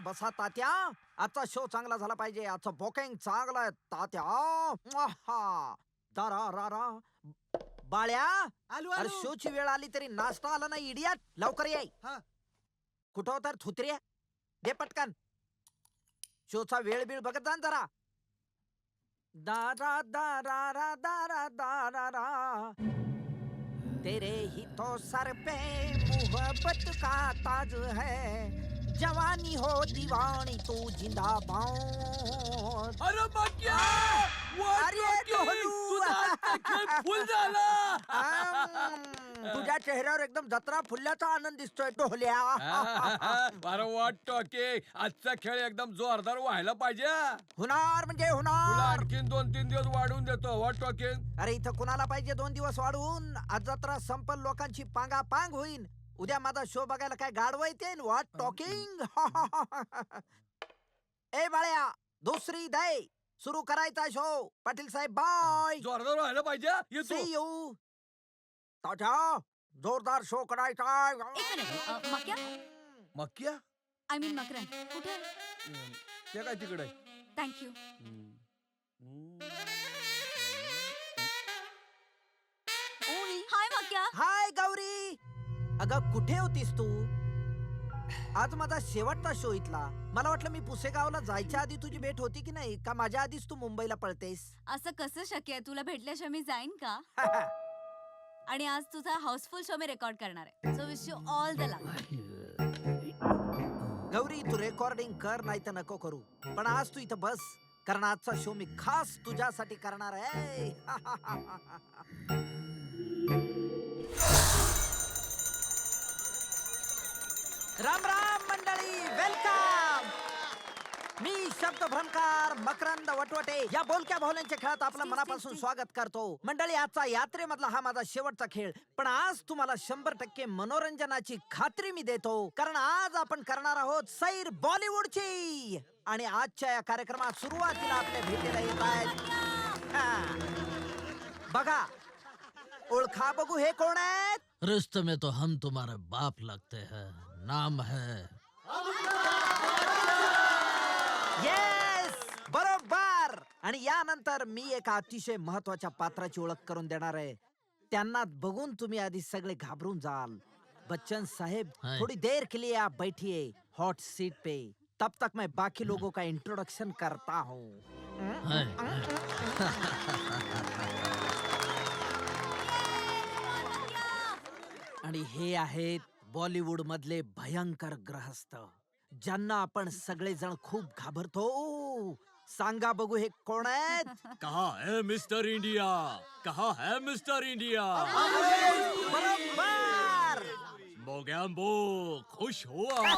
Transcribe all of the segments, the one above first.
बसा तात्या. आजचा शो चांगला झाला पाहिजे. आजचं बुकिंग चांगलं आहे तात्या. आहा. दारारारा. बाळ्या, आलू अरे आलू. शोची वेळ आली तरी नाश्ता आला नाही इडियट. लवकर ये. हा. कुठं होता रे थुत्र्या? दे पटकन. शोचा वेळ बिळ बघत जा ना जरा. दारा दारा दारा दारा तेरे ही तो सर पे मोहब्बत का ताज है, जवानी हो दीवानी तू जिंदाबाद. अरे मक्या अरे ढोलू. फुल झाला. तुझ्या चेहऱ्यावर एकदम जत्रा फुलल्याचा आनंद दिसतोय ढोल्या. अरे वाटतो की आजचा खेळ एकदम जोरदार व्हायला पाहिजे. होणार म्हणजे तुला होणार. आणखीन 2-3 दिवस वाढवून देतो. वाटतो की अरे इथं कुणाला पाहिजे 2 दिवस वाढवून. आज जत्रा संपल, लोकांची पांगापांग होईल. उद्या माझा शो बघायला काय गाडवा येते. What talking. ए बाळ्या, दुसरी दे. सुरू करायचा शो. पाटील साहेब बाय. जोरदार व्हायला पाहिजे. येतो. See you. ताजा जोरदार शो करायचा. एक मिनिट मक्या मक्या आय मीन मकरन कुठे ते काय तिकडे थँक्यू. हाय मक्या. हाय गौरी. अगं कुठे होतीस तू? आज माझा शेवटचा शो इथला. मला वाटलं मी पुसेगावला जायच्या आधी तुझी भेट होती की नाही, का माझ्या आधीच तू मुंबईला पळतेस? असं कसं शक्य आहे? तुला भेटल्याशिवाय मी जाईन का? आणि आज तुझा हाऊसफुल शो मी रेकॉर्ड करणार आहे. So wish you all the luck. Gauri, तू रेकॉर्डिंग कर नाही तर नको करू, पण आज तू इथं बस, कारण आजचा शो मी खास तुझ्यासाठी करणार आहे. राम राम मंडळी, वेलकम. मी शब्द भ्रमकार मकरंद वटवटे या बोलक्या भावल्यांच्या खेळात आपलं मनापासून स्वागत करतो. मंडळी, आजचा यात्रेमधला हा माझा शेवटचा खेळ, पण आज तुम्हाला 100% मनोरंजनाची खात्री मी देतो, कारण आज आपण करणार आहोत सैर बॉलिवूडची. आणि आजच्या या कार्यक्रमात सुरुवातीला आपल्या भेटीला येत आहेत. बघा, ओळखा बघू, हे कोण आहेत? रिश्ते में तो हम तुम्हारे बाप लगते हैं. नाम है येस, बरोबर. आणि यानंतर मी एका अतिशय महत्वाच्या पात्राची ओळख करून देणार आहे. त्यांना बघून तुम्ही आधी सगळे घाबरून जाल. बच्चन साहेब, हाय. थोड़ी देर के लिए आप बैठिए हॉट सीट पे. तब तक मैं बाकी लोगों का इंट्रोडक्शन करता हूँ. है. आणि हे आहेत बॉलिवूड मधले भयंकर ग्रहस्थ, ज्यांना आपण सगळेजण खूप घाबरतो. सांगा बघू, हे कोण आहेत? कहा है मिस्टर इंडिया? कहा है मिस्टर इंडिया? बरोबर. मोगॅम्बो, खुश हुआ. I,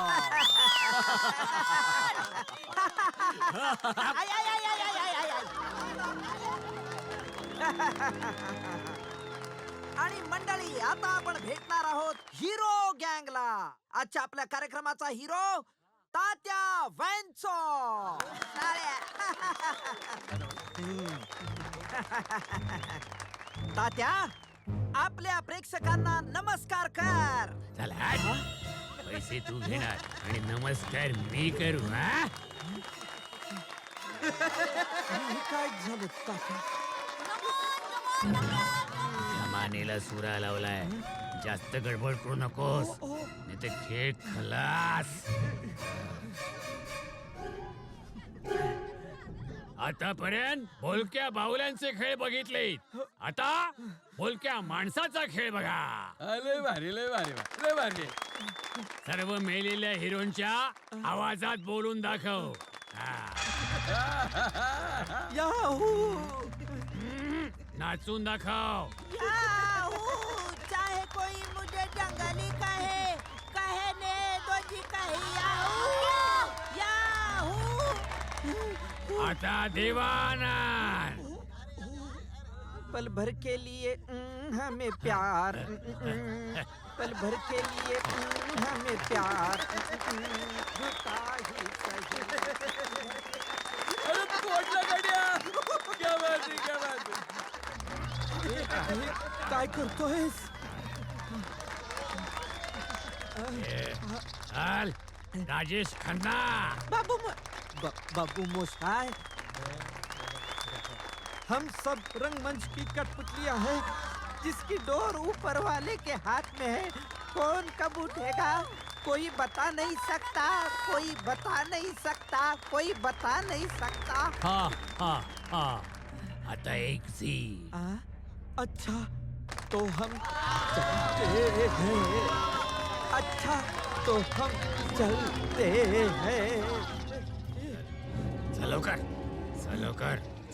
I, I, I, I, I, I. आणि मंडळी, आता आपण भेटणार आहोत हिरो गँगला. आजच्या आपल्या कार्यक्रमाचा हिरो तात्या वेंचो. तात्या, आपल्या प्रेक्षकांना नमस्कार कर. चला पैसे तू घेणार आणि नमस्कार मी करू. हा काय झालं तात्या? जमानेला सुरा लावलाय. जास्त गडबड करू नकोस, नाही तर खेळ खलास. आतापर्यंत बोलक्या बाहुल्यांचे खेळ बघितले, आता बोलक्या माणसाचा खेळ बघा. लय भारी, लय भारी, लय भारी. सर्व मेलेल्या हिरोंच्या आवाजात बोलून दाखव. याहू, नाचून दाखव. याहू, चाहे कोई मुझे जंगली कहे ने दो जी कहे. Yahoo, Yahoo. आता देवाना पल भर के लिए हमें प्यार. पल भर के लिए हमें प्यार. अरे पोटला गड्या. क्या बात आहे, क्या बात आहे. काय करतोयस? चाल राजेश खन्ना. बाबू मोशाय, हम सब रंगमंच की कठपुतलियां हैं जिसकी डोर ऊपर वाले के हाथ में है. कौन कब उठेगा कोई बता नहीं सकता, कोई बता नहीं सकता, कोई बता नहीं सकता. हा हा हा. आता एक सी. अच्छा तो हम चलते हैं. अच्छा तो हम चलते हैं. चलो कर चल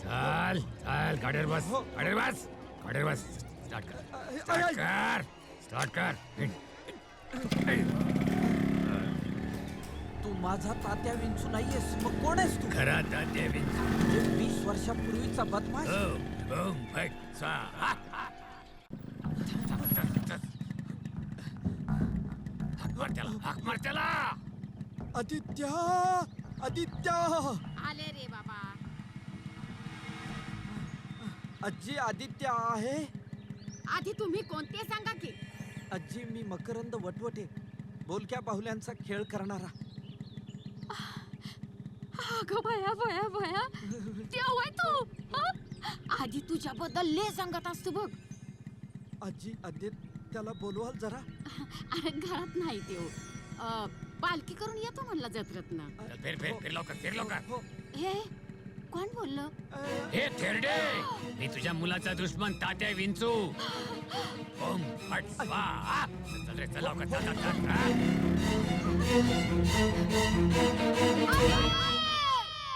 चल. गाडीवर बस, गाडीवर बस. स्टार्ट कर. तू माझा तात्या विंचू नाहीयेस, मग कोण आहेस तू? खरा तात्या विंचू. 20 वर्षापूर्वीचा बदमाश. बूम फट स्वाहा. हाक मार त्याला. आदित्य आले रे बाबा. आजी आदित्य आहे. आधी तुम्ही कोणते सांगा की. आजी मी मकरंद वटवटे, बोलक्या बाहुल्यांचा खेळ करणारा. अगं भया भया भया, देव आहे तू. हं? आधी तुझ्याबद्दल लय सांगत असतो बघ. आजी आदित्याला बोलवाल जरा. अरे घरात नाही देव. पालखी करून येतो म्हणला जत्रेत ना. फिर लवकर. हो. हे कोण बोललं? हे थेरडे, मी तुझ्या मुलाचा दुश्मन तात्या विंचू. बूम फट स्वाहा. चल रे, चल लवकर. चल. I, I, I.